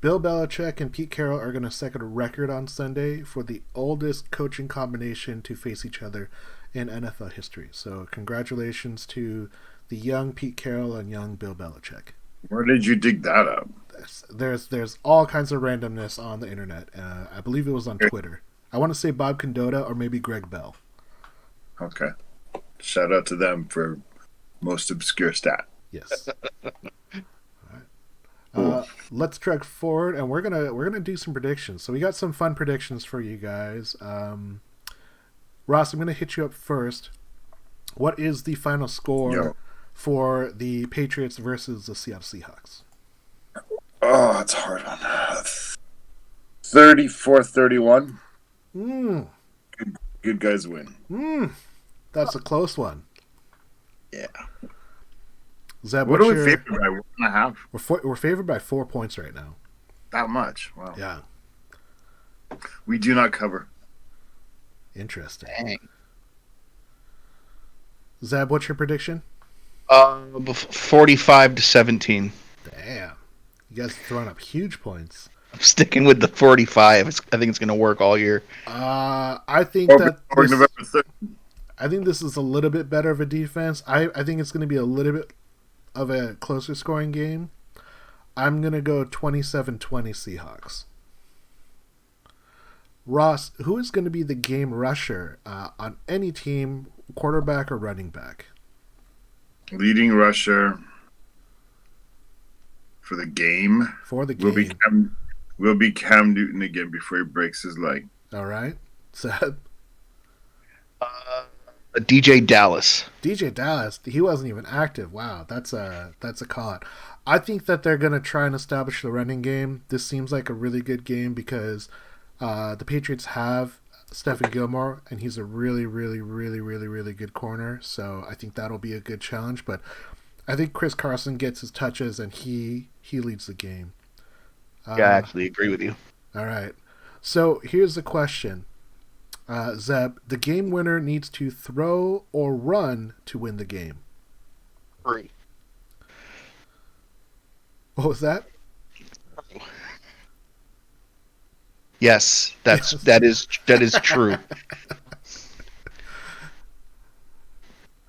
Bill Belichick and Pete Carroll are going to set a record on Sunday for the oldest coaching combination to face each other in NFL history. So congratulations to the young Pete Carroll and young Bill Belichick. Where did you dig that up? There's all kinds of randomness on the internet. I believe it was on Twitter. I want to say Bob Condotta or maybe Greg Bell. Okay. Shout out to them for most obscure stat. Yes. All right. Let's trek forward, and we're gonna do some predictions. So we got some fun predictions for you guys. Ross, I'm gonna hit you up first. What is the final score for the Patriots versus the Seattle Seahawks? Oh, it's a hard one. 34-31. Good guys win. That's a close one. Yeah. Zeb, what are we favored by? 1.5? We're favored by 4 points right now. That much? Wow. Yeah. We do not cover. Interesting. Dang. Zeb, what's your prediction? 45-17. Damn. You guys are throwing up huge points. I'm sticking with the 45. I think it's going to work all year. I think this is a little bit better of a defense. I think it's going to be a little bit of a closer scoring game. I'm going to go 27-20 Seahawks. Ross, who is going to be the game rusher on any team, quarterback or running back? Leading rusher for the game. Will be Cam Newton again before he breaks his leg. All right. Seb? DJ Dallas. DJ Dallas. He wasn't even active. Wow, that's a call. I think that they're going to try and establish the running game. This seems like a really good game because the Patriots have Stephen Gilmore, and he's a really, really, really, really, really good corner. So I think that'll be a good challenge. But I think Chris Carson gets his touches, and he leads the game. I actually agree with you. All right. So here's the question. Zeb, the game winner needs to throw or run to win the game. Free. What was that? Yes, that is true.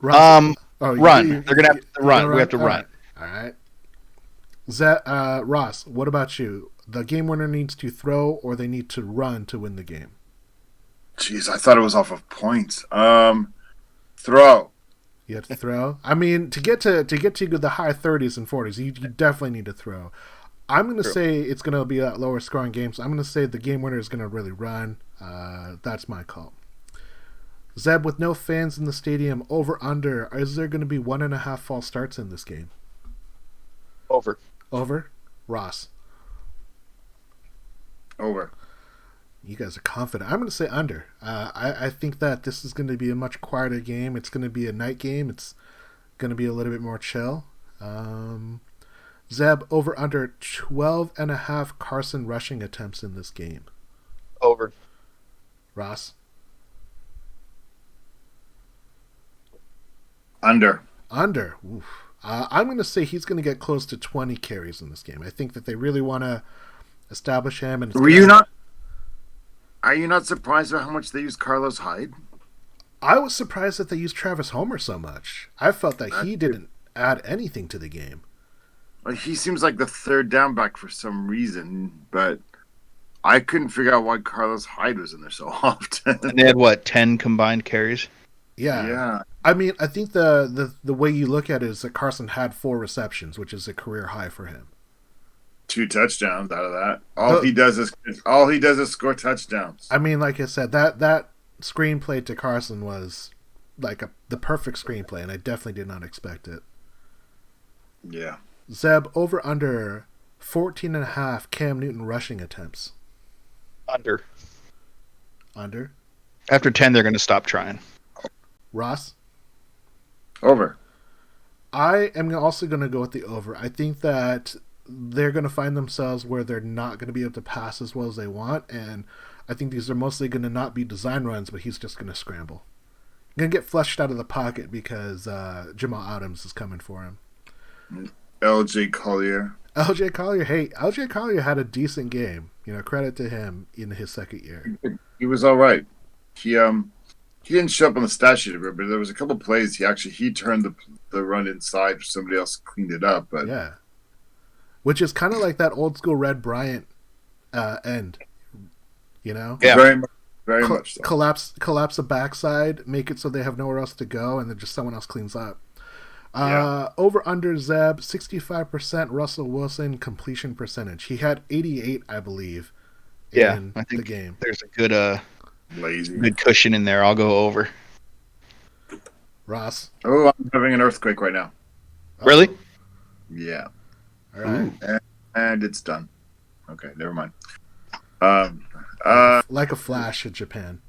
Run. Run. They're gonna have to run. We have to run. All right. Ross, what about you? The game winner needs to throw or they need to run to win the game. Jeez, I thought it was off of points. Throw. You have to throw. I mean, to get to the high 30s and 40s, you definitely need to throw. I'm going to say it's going to be a lower scoring game, so I'm going to say the game winner is going to really run. That's my call. Zeb, with no fans in the stadium, over under, is there going to be 1.5 false starts in this game? Over. Ross. Over. You guys are confident. I'm going to say under. I think that this is going to be a much quieter game. It's going to be a night game. It's going to be a little bit more chill. Zeb, over under 12.5 Carson rushing attempts in this game. Over. Ross. Under. Oof. I'm going to say he's going to get close to 20 carries in this game. I think that they really want to establish him. And Are you not surprised at how much they used Carlos Hyde? I was surprised that they used Travis Homer so much. I felt that he didn't add anything to the game. He seems like the third down back for some reason, but I couldn't figure out why Carlos Hyde was in there so often. And they had 10 combined carries? Yeah. I mean, I think the way you look at it is that Carson had 4 receptions, which is a career high for him. 2 touchdowns out of that. All he does is score touchdowns. I mean, like I said, that screenplay to Carson was like the perfect screenplay, and I definitely did not expect it. Yeah. Zeb, over under 14.5 Cam Newton rushing attempts. Under. After 10, they're going to stop trying. Ross? Over. I am also going to go with the over. I think that they're going to find themselves where they're not going to be able to pass as well as they want, and I think these are mostly going to not be design runs, but he's just going to scramble. Going to get flushed out of the pocket because Jamal Adams is coming for him. LJ Collier. LJ Collier, hey, LJ Collier had a decent game. Credit to him in his second year. He was all right. He didn't show up on the stat sheet, but there was a couple plays he turned the run inside. Somebody else cleaned it up, but yeah, which is kind of like that old school Red Bryant end. Yeah, very much so. Collapse the backside, make it so they have nowhere else to go, and then just someone else cleans up. Over under Zeb 65% Russell Wilson completion percentage. He had 88, I believe. In I think the game. There's a good Lazy. good cushion in there. I'll go over. Ross. Oh, I'm having an earthquake right now. Really? Yeah. All right. And it's done. Okay, never mind. Like a flash in Japan.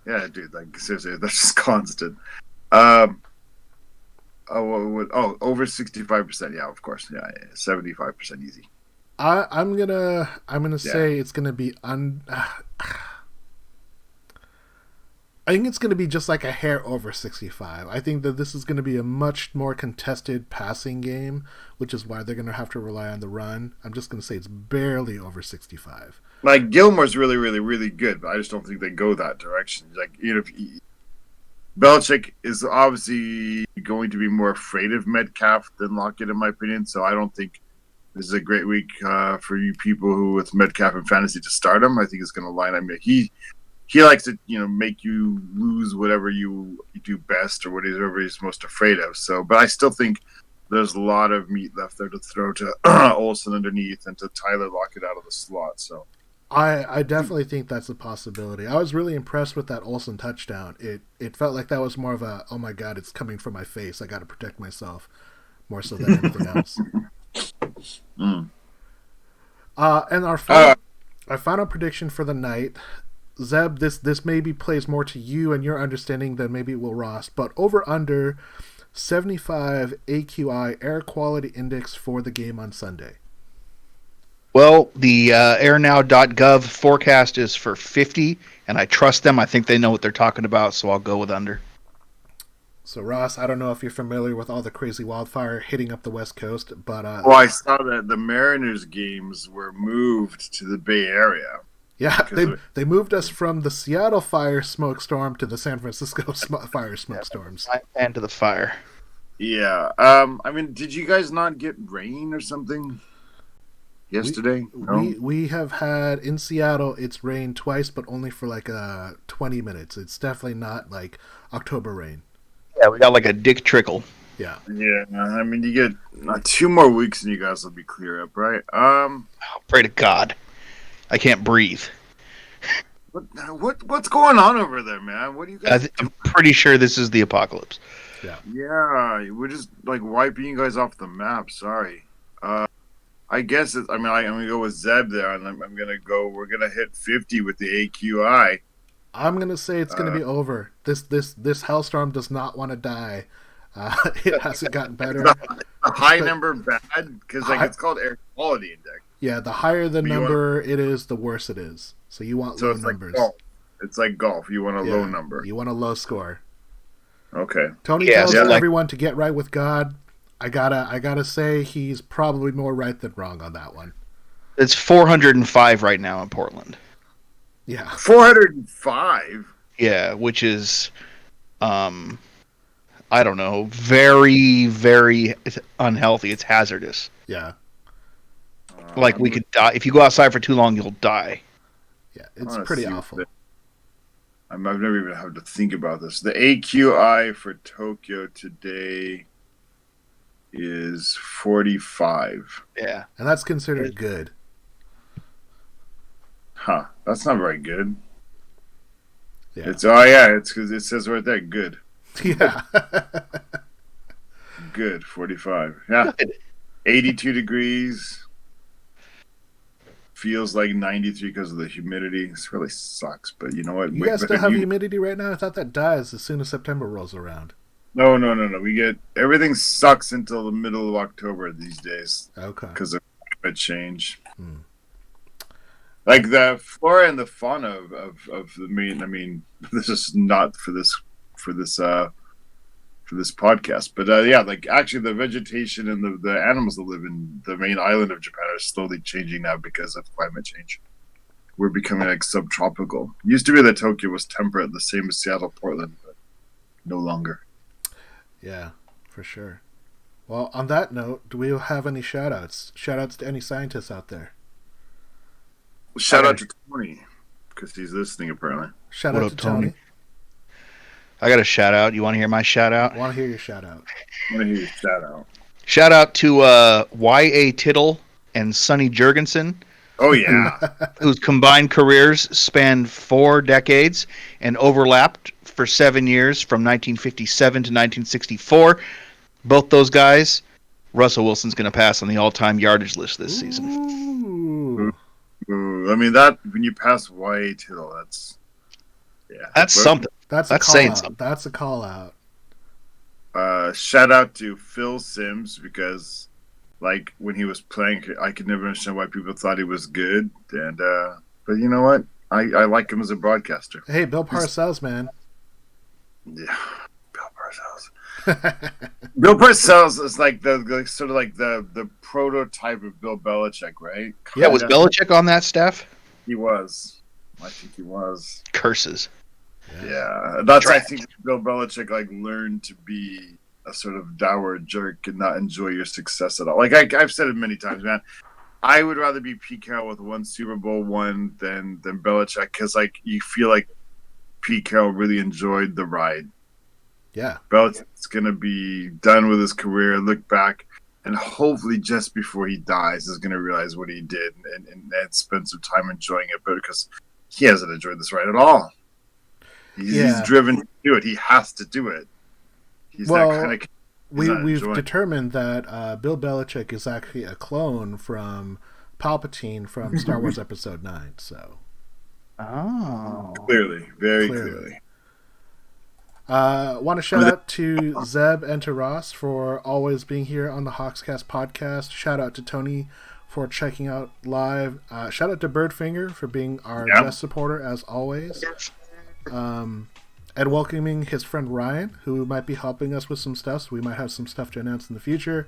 Yeah, dude. Like seriously, that's just constant. Over 65%. Yeah, of course. Yeah, 75% easy. I'm gonna say it's gonna be I think it's going to be just like a hair over 65. I think that this is going to be a much more contested passing game, which is why they're going to have to rely on the run. I'm just going to say it's barely over 65. Like Gilmore's really, really, really good, but I just don't think they go that direction. Like Belichick is obviously going to be more afraid of Metcalf than Lockett, in my opinion. So I don't think this is a great week for you people who with Metcalf in fantasy to start him. I think it's going to line up. He likes to, make you lose whatever you do best or whatever he's most afraid of. So, but I still think there's a lot of meat left there to throw to Olsen underneath and to Tyler Lockett out of the slot. So, I definitely think that's a possibility. I was really impressed with that Olsen touchdown. It felt like that was more of a, oh my God, it's coming from my face. I got to protect myself more so than anything else. And our final prediction for the night. Zeb, this maybe plays more to you and your understanding than maybe it will Ross, but over under 75 AQI air quality index for the game on Sunday. Well, the airnow.gov forecast is for 50, and I trust them. I think they know what they're talking about, so I'll go with under. So, Ross, I don't know if you're familiar with all the crazy wildfire hitting up the West Coast, but... I saw that the Mariners games were moved to the Bay Area. Yeah, they moved us from the Seattle fire smoke storm to the San Francisco fire smoke storms. And to the fire. Yeah. Did you guys not get rain or something yesterday? We have had, in Seattle, it's rained twice, but only for like 20 minutes. It's definitely not like October rain. Yeah, we got like a dick trickle. Yeah. Yeah, you get 2 more weeks and you guys will be clear up, right? Pray to God. I can't breathe. What's going on over there, man? What do you guys I'm pretty sure this is the apocalypse. Yeah. Yeah, we're just like wiping you guys off the map. Sorry. I guess I'm gonna go with Zeb there, and we're gonna hit 50 with the AQI. I'm gonna say it's gonna be over. This hailstorm does not want to die. It hasn't gotten better. The high number bad because it's called air quality index. Yeah, the higher the number it is, the worse it is. So you want low numbers. It's like golf. You want a low number. You want a low score. Okay. Tony tells everyone to get right with God. I gotta say he's probably more right than wrong on that one. It's 405 right now in Portland. Yeah. 405? Yeah, which is I don't know, very, very unhealthy. It's hazardous. Yeah. Like we could die. If you go outside for too long, you'll die. Yeah, it's pretty awful. I've never even had to think about this. The AQI for Tokyo today is 45. Yeah. And that's considered good. Huh. That's not very good. Yeah. It's because it says right there, good. Yeah. Good, 45. Yeah. 82 degrees. Feels like 93 because of the humidity. This really sucks, but you know what? You guys still have humidity right now? I thought that dies as soon as September rolls around. No. We get everything sucks until the middle of October these days. Okay. Because of climate change. Like the flora and the fauna of the mean. I mean, this is not for this for this podcast. But yeah, like actually the vegetation and the animals that live in the main island of Japan are slowly changing now because of climate change. We're becoming like subtropical. It used to be that Tokyo was temperate, the same as Seattle, Portland, but no longer. Yeah, for sure. Well, on that note, do we have any shout-outs? Shout-outs to any scientists out there? Well, shout out to Tony, because he's listening apparently. Shout What out up, to Tony. I got a shout out. You want to hear my shout out? I want to hear your shout-out. I want to hear your shout out. Shout out to Y.A. Tittle and Sonny Jurgensen, Oh yeah. whose combined careers spanned 4 decades and overlapped for 7 years from 1957 to 1964. Both those guys, Russell Wilson's going to pass on the all-time yardage list this season. Ooh. Ooh, I mean, that when you pass Y.A. Tittle, that's Something. That's saying out. something. That's a call out. Shout out to Phil Simms, because like when he was playing, I could never understand why people thought he was good. And but you know what? I like him as a broadcaster. Hey, Bill Parcells, man. Yeah, Bill Parcells. Bill Parcells is like the sort of like the prototype of Bill Belichick, right? Yeah, was Belichick on that staff? He was. I think he was. Curses. Yeah, that's. I think Bill Belichick like learned to be a sort of dour jerk and not enjoy your success at all. Like I've said it many times, man. I would rather be Pete Carroll with 1 Super Bowl win than Belichick, because like you feel like Pete Carroll really enjoyed the ride. Yeah. Belichick's gonna be done with his career, look back, and hopefully just before he dies is gonna realize what he did and spend some time enjoying it. But because he hasn't enjoyed this ride at all. He's driven to do it. He has to do it. He's that kind of. We've determined that Bill Belichick is actually a clone from Palpatine from Star Wars Episode 9. So. Oh. Clearly, very clearly. Want to shout out to Zeb and to Ross for always being here on the Hawkscast podcast. Shout out to Tony for checking out live. Shout out to Birdfinger for being our guest supporter as always. And welcoming his friend Ryan, who might be helping us with some stuff. So we might have some stuff to announce in the future.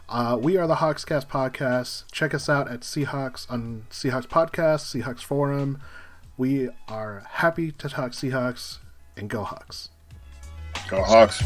We are the Hawkscast podcast. Check us out at Seahawks on Seahawks Podcast, Seahawks Forum. We are happy to talk Seahawks, and go Hawks. Go Hawks.